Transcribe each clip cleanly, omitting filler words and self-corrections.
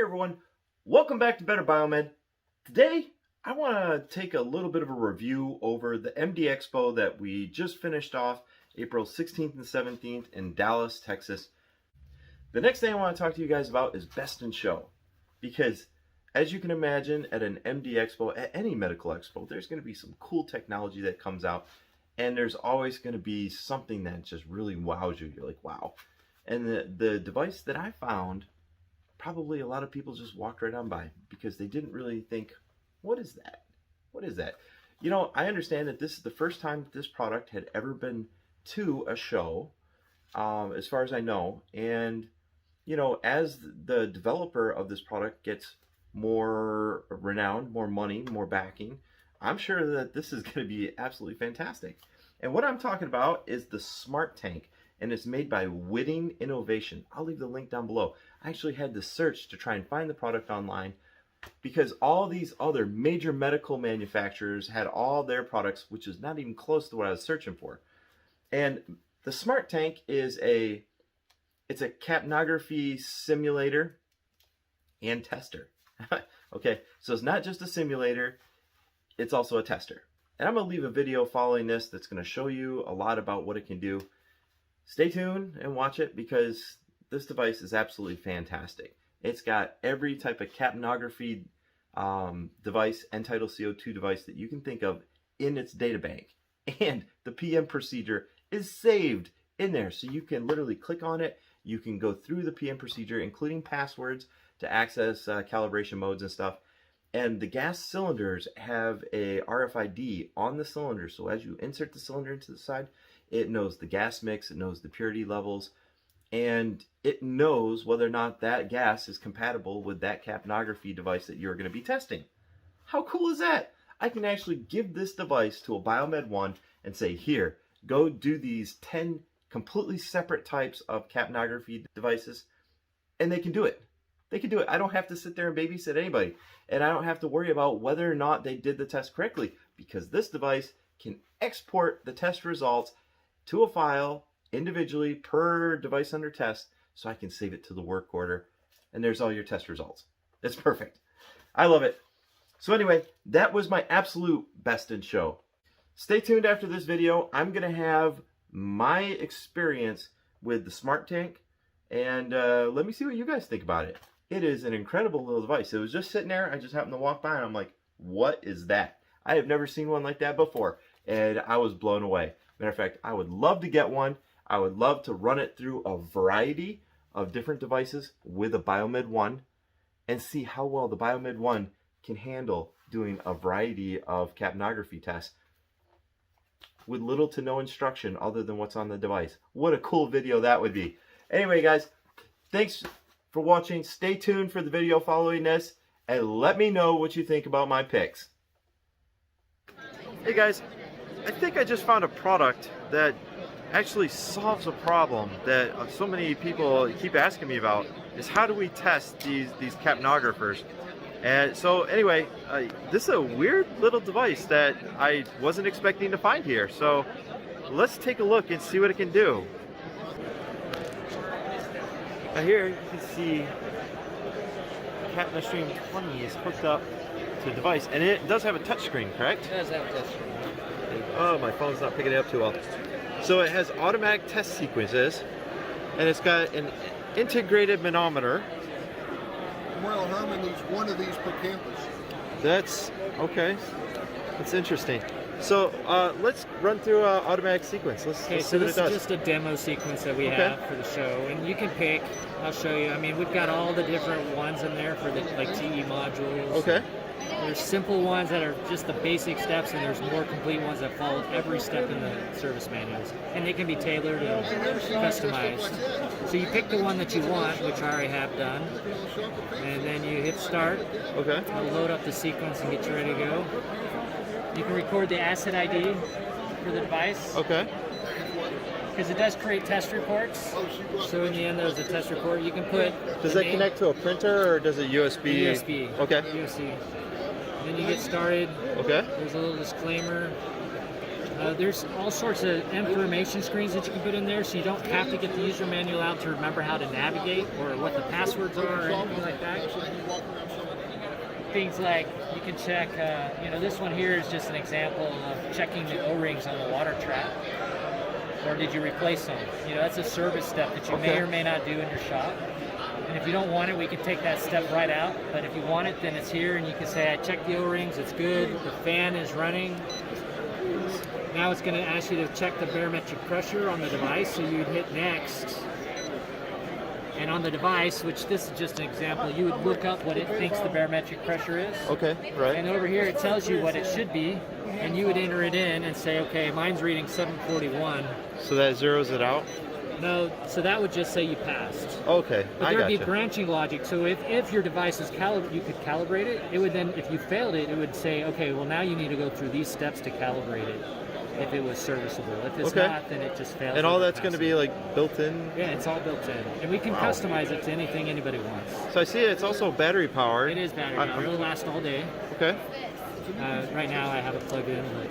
everyone, welcome back to Better Biomed. Today I want to take a little bit of a review over the MD Expo that we just finished off April 16th and 17th in Dallas, Texas. The next thing I want to talk to you guys about is Best in Show, because as you can imagine at an MD Expo, at any medical expo, there's going to be some cool technology that comes out, and there's always going to be something that just really wows you. You're like, wow. And the device that I found, probably a lot of people just walked right on by because they didn't really think, what is that? What is that? You know, I understand that this is the first time that this product had ever been to a show, as far as I know. And, you know, as the developer of this product gets more renowned, more money, more backing, I'm sure that this is going to be absolutely fantastic. And what I'm talking about is the Smart Tank, and it's made by Whitting Innovation. I'll leave the link down below. I actually had to search to try and find the product online because all these other major medical manufacturers had all their products, which is not even close to what I was searching for. And the Smart Tank is it's a capnography simulator and tester. Okay, so it's not just a simulator, it's also a tester. And I'm going to leave a video following this that's going to show you a lot about what it can do. Stay tuned and watch it because this device is absolutely fantastic. It's got every type of capnography device, end-tidal CO2 device that you can think of in its data bank. And the PM procedure is saved in there. So you can literally click on it. You can go through the PM procedure, including passwords to access calibration modes and stuff. And the gas cylinders have a RFID on the cylinder. So as you insert the cylinder into the side, it knows the gas mix, it knows the purity levels, and it knows whether or not that gas is compatible with that capnography device that you're going to be testing. How cool is that? I can actually give this device to a Biomed 1 and say, here, go do these 10 completely separate types of capnography devices, and they can do it. They can do it. I don't have to sit there and babysit anybody, and I don't have to worry about whether or not they did the test correctly, because this device can export the test results to a file individually per device under test, so I can save it to the work order, and there's all your test results. It's perfect. I love it. So anyway, that was my absolute Best in Show. Stay tuned after this video. I'm going to have my experience with the Smart Tank, and let me see what you guys think about it. It is an incredible little device. It was just sitting there. I just happened to walk by, and I'm like, what is that? I have never seen one like that before, and I was blown away. Matter of fact, I would love to get one. I would love to run it through a variety of different devices with a Biomed 1 and see how well the Biomed 1 can handle doing a variety of capnography tests with little to no instruction other than what's on the device. What a cool video that would be. Anyway, guys, thanks for watching. Stay tuned for the video following this, and let me know what you think about my picks. Hey guys, I think I just found a product that actually solves a problem that so many people keep asking me about, is how do we test these capnographers. And so anyway, this is a weird little device that I wasn't expecting to find here. So let's take a look and see what it can do. Now here you can see CapnoStream 20 is hooked up to the device, and it does have a touch screen, correct? It does have a touch screen. Oh, my phone's not picking it up too well. So it has automatic test sequences, and it's got an integrated manometer. Well, Herman needs one of these per campus. That's okay. That's interesting. So let's run through an automatic sequence. Let's see So what it this does. is just a demo sequence that we have for the show, and you can pick. I'll show you. I mean, we've got all the different ones in there for the like TE modules. Okay. There's simple ones that are just the basic steps, and there's more complete ones that follow every step in the service manuals, and they can be tailored and customized. So you pick the one that you want, which I already have done, and then you hit start. Okay. It'll load up the sequence and get you ready to go. You can record the asset ID for the device. Okay. Because it does create test reports. So in the end, there's a test report. You can put. Does that connect to a printer or does it USB? USB. Okay. USB. Then you get started. Okay. There's a little disclaimer. There's all sorts of information screens that you can put in there, so you don't have to get the user manual out to remember how to navigate or what the passwords are or anything like that. Things like you can check, this one here is just an example of checking the O-rings on the water trap. Or did you replace them? That's a service step that you may or may not do in your shop. And if you don't want it, we can take that step right out. But if you want it, then it's here, and you can say, I checked the O-rings, it's good, the fan is running. Now it's going to ask you to check the barometric pressure on the device, so you'd hit next. And on the device, which this is just an example, you would look up what it thinks the barometric pressure is. Okay, right. And over here it tells you what it should be, and you would enter it in and say, okay, mine's reading 741. So that zeroes it out? No, so that would just say you passed. Okay, But I there would gotcha. be branching logic. So if your device is you could calibrate it. It would then, if you failed it, it would say, okay, well now you need to go through these steps to calibrate it. If it was serviceable. If it's not, then it just fails. And all that's going to be like built in? Yeah, it's all built in. And we can customize it to anything anybody wants. So I see it's also battery powered. It is battery powered. It'll last all day. Okay. Right now I have it plugged in, but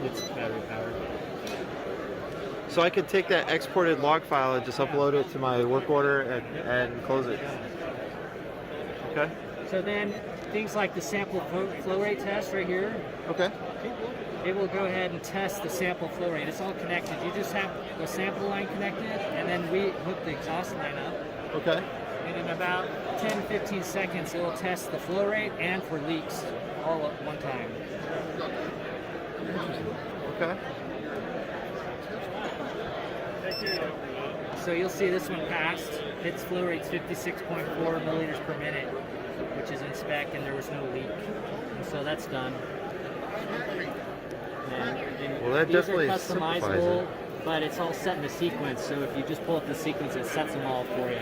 it's battery powered. So I could take that exported log file and just upload it to my work order and close it. Okay. So then things like the sample flow rate test right here. Okay. It will go ahead and test the sample flow rate. It's all connected. You just have the sample line connected, and then we hook the exhaust line up. Okay. And in about 10-15 seconds, it will test the flow rate and for leaks all at one time. Okay. So you'll see this one passed. Its flow rate's 56.4 milliliters per minute, which is in spec, and there was no leak. And so that's done. And Well, that these definitely are simplifies customizable, it. but it's all set in a sequence. So if you just pull up the sequence, it sets them all for you.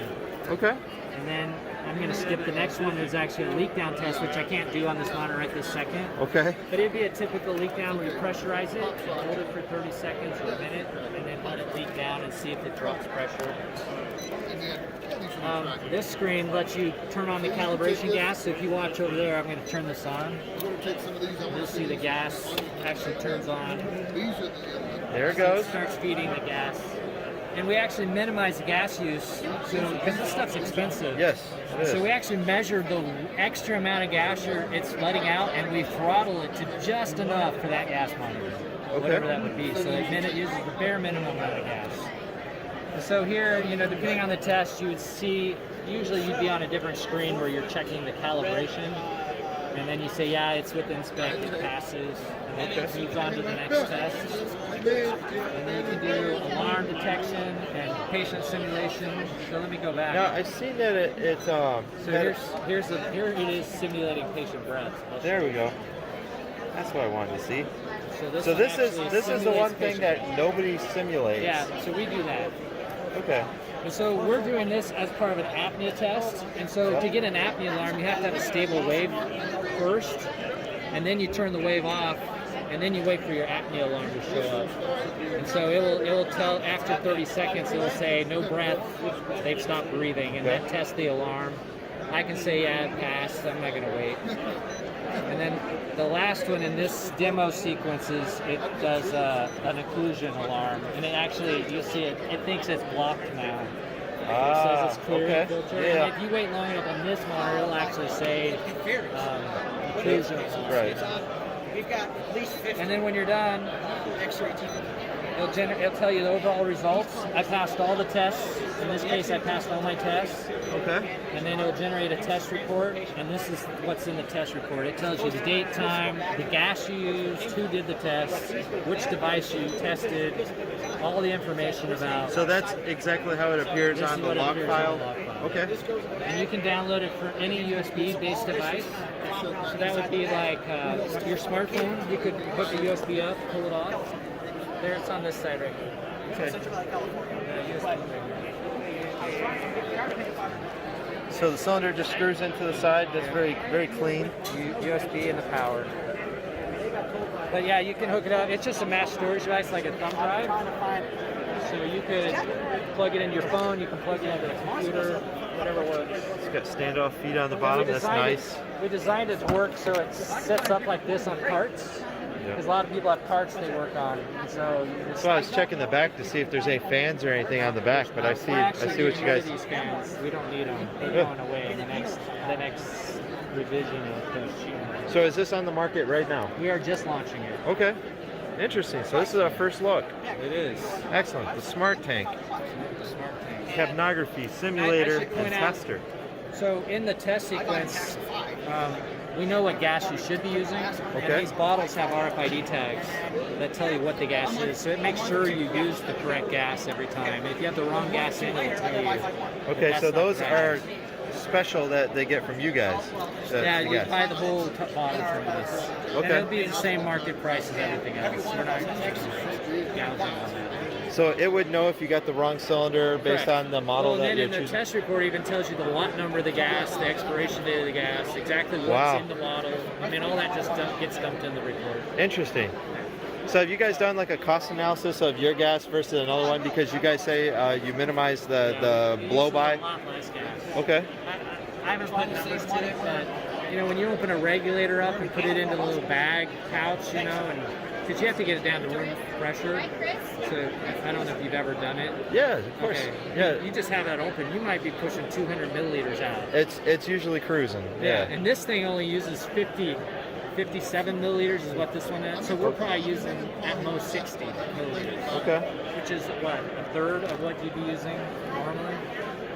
Okay. And then I'm going to skip the next one. There's actually a leak down test, which I can't do on this monitor right this second. Okay. But it'd be a typical leak down where you pressurize it, hold it for 30 seconds or a minute, and then let it leak down and see if it drops pressure. This screen lets you turn on the calibration gas. So if you watch over there, I'm going to turn this on. You'll see the gas actually turns on. There it goes. Starts feeding the gas. And we actually minimize the gas use, because this stuff's expensive. Yes, it is. So we actually measure the extra amount of gas it's letting out, and we throttle it to just enough for that gas monitor, whatever that would be. So it uses the bare minimum amount of gas. And so here, depending on the test, you would see, usually you'd be on a different screen where you're checking the calibration, and then you say, yeah, it's within spec, it passes, and then it moves on to the next test. And then you can do alarm detection and patient simulation. So let me go back. Now I've seen that it's So here it is simulating patient breath. There we go. That's what I wanted to see. So this is the one thing that nobody simulates. Yeah, so we do that. Okay. And so we're doing this as part of an apnea test. And so to get an apnea alarm, you have to have a stable wave first, and then you turn the wave off, and then you wait for your apnea alarm to show up. And so it will tell after 30 seconds, it will say no breath, they've stopped breathing, and then test the alarm. I can say, yeah, it passed, I'm not going to wait. And then the last one in this demo sequence is it does an occlusion alarm, and it actually, you'll see it thinks it's blocked now. It says it's clear and filter. Yeah. And if you wait long enough on this monitor, it'll actually say occlusion alarm. Right. We've got at least 50 And then when you're done, X-ray TV. it'll tell you the overall results. I passed all the tests. In this case, I passed all my tests. Okay. And then it'll generate a test report, and this is what's in the test report. It tells you the date, time, the gas you used, who did the test, which device you tested, all the information about. So that's exactly how it appears This on is the what it log appears on file. the log file. Okay. And you can download it for any USB-based device. So that would be like your smartphone. You could hook a USB up, pull it off. There, it's on this side right here. Okay. USB right So the cylinder just screws into the side. That's very, very clean. here. USB and the power. But yeah, you can hook it up. It's just a mass storage device, like a thumb drive. So you could plug it into your phone. You can plug it into the computer. Whatever works. It's got standoff feet on the And bottom. we That's designed nice. We designed it to work so it sets up like this on carts. Because a lot of people have carts they work on, and so you just, So I was checking the back to see if there's any fans or anything on the back, but I see We're actually what you getting rid guys. of these fans. We don't need them. They're Yeah. going away in the next revision of the sheet metal. So is this on the market right now? We are just launching it. Okay, interesting. So this is our first look. It is. Excellent. The Smart Tank, Smart tank. capnography simulator, should point and out- tester. So in the test sequence, we know what gas you should be using, Okay. and these bottles have RFID tags that tell you what the gas is. So it makes sure you use the correct gas every time. If you have the wrong gas in, it'll tell you. Okay, that's so not those correct. are special that they get from you guys. Yeah, the you gas. buy the whole bottle from us. Okay. And it'll be the same market price as everything else. We're not gouging on that. So it would know if you got the wrong cylinder based Correct. on the model well, that then you're in the choosing. test report even tells you the lot number of the gas, the expiration date of the gas, exactly what's Wow. in the bottle. I mean, all that just gets dumped in the report. Interesting. So have you guys done like a cost analysis of your gas versus another one? Because you guys say you minimize the It blow uses by. A lot less gas. Okay. I haven't put numbers to it, but you know, when you open a regulator up and put it into the little bag pouch, you know, and because you have to get it down to room pressure. So I don't know if you've ever done it. Yeah, of course. Okay. Yeah. You just have that open. You might be pushing 200 milliliters out. It's usually cruising. Yeah. And this thing only uses 57 milliliters is what this one is. So we're probably using at most 60 milliliters. Okay. Which is what, a third of what you'd be using normally.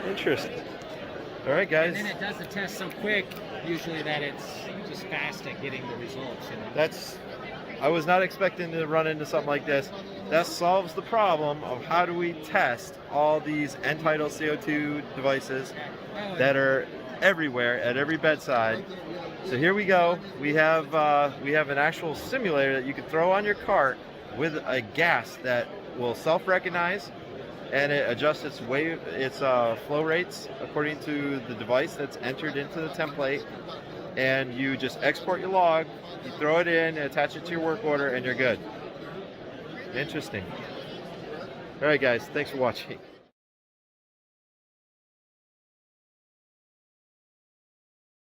Interesting. All right, guys. And then it does the test so quick, usually, that it's just fast at getting the results. You know? I was not expecting to run into something like this. That solves the problem of how do we test all these end-tidal CO2 devices that are everywhere at every bedside. So here we go. We have an actual simulator that you can throw on your cart with a gas that will self-recognize, and it adjusts its flow rates according to the device that's entered into the template. And you just export your log, you throw it in, attach it to your work order, and you're good. Interesting. All right, guys, thanks for watching.